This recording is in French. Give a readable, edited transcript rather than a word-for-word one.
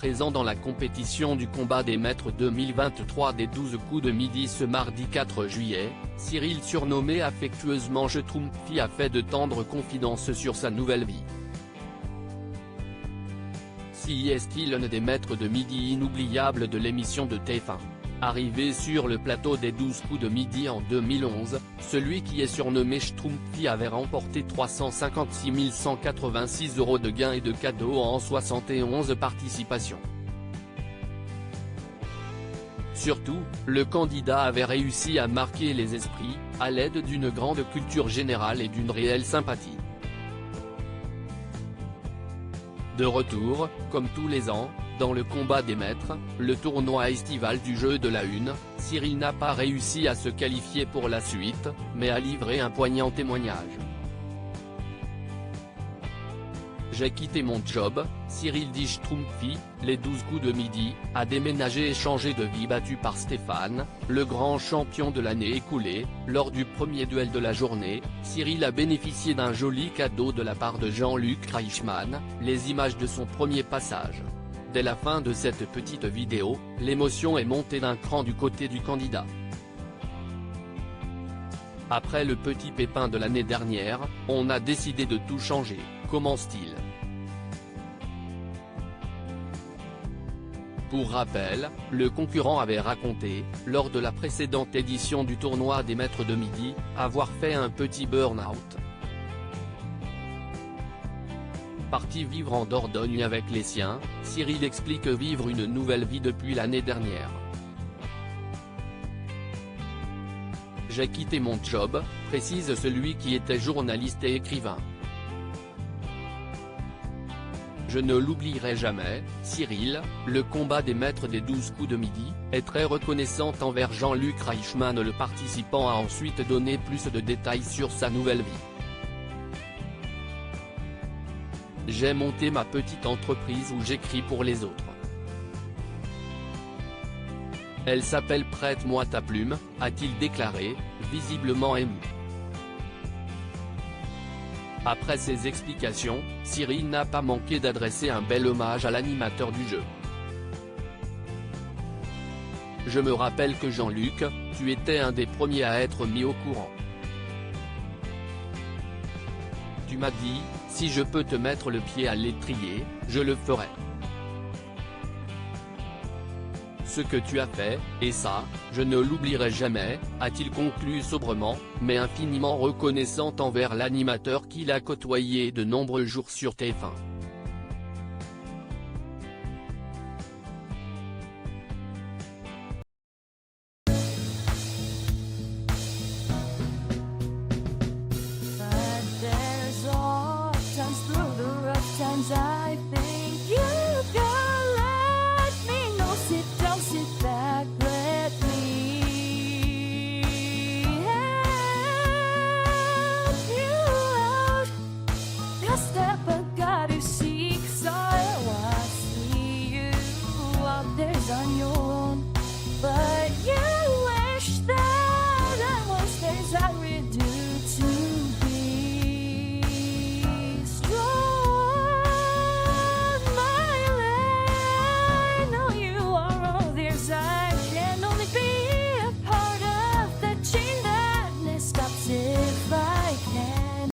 présent dans la compétition du combat des maîtres 2023 des 12 coups de midi ce mardi 4 juillet, Cyril surnommé affectueusement Schtroumpfy a fait de tendres confidences sur sa nouvelle vie. Si est-il l'un des maîtres de midi inoubliables de l'émission de TF1. Arrivé sur le plateau des 12 coups de midi en 2011, celui qui est surnommé Schtroumpfy avait remporté 356 186 € de gains et de cadeaux en 71 participations. Surtout, le candidat avait réussi à marquer les esprits, à l'aide d'une grande culture générale et d'une réelle sympathie. De retour, comme tous les ans, dans le combat des maîtres, le tournoi estival du jeu de la Une, Cyril n'a pas réussi à se qualifier pour la suite, mais a livré un poignant témoignage. J'ai quitté mon job, Cyril dit Schtroumpfy, les 12 coups de midi, a déménagé et changé de vie battu par Stéphane, le grand champion de l'année écoulée. Lors du premier duel de la journée, Cyril a bénéficié d'un joli cadeau de la part de Jean-Luc Reichmann, les images de son premier passage. Dès la fin de cette petite vidéo, l'émotion est montée d'un cran du côté du candidat. Après le petit pépin de l'année dernière, on a décidé de tout changer, commence-t-il. Pour rappel, le concurrent avait raconté, lors de la précédente édition du tournoi des maîtres de midi, avoir fait un petit burn-out. Parti vivre en Dordogne avec les siens, Cyril explique vivre une nouvelle vie depuis l'année dernière. J'ai quitté mon job, précise celui qui était journaliste et écrivain. Je ne l'oublierai jamais, Cyril, le combat des maîtres des 12 coups de midi, est très reconnaissant envers Jean-Luc Reichmann. Le participant a ensuite donné plus de détails sur sa nouvelle vie. J'ai monté ma petite entreprise où j'écris pour les autres. Elle s'appelle Prête-moi ta plume, a-t-il déclaré, visiblement ému. Après ces explications, Cyril n'a pas manqué d'adresser un bel hommage à l'animateur du jeu. Je me rappelle que Jean-Luc, tu étais un des premiers à être mis au courant. Tu m'as dit, si je peux te mettre le pied à l'étrier, je le ferai. Ce que tu as fait, et ça, je ne l'oublierai jamais, a-t-il conclu sobrement, mais infiniment reconnaissant envers l'animateur qu'il a côtoyé de nombreux jours sur TF1.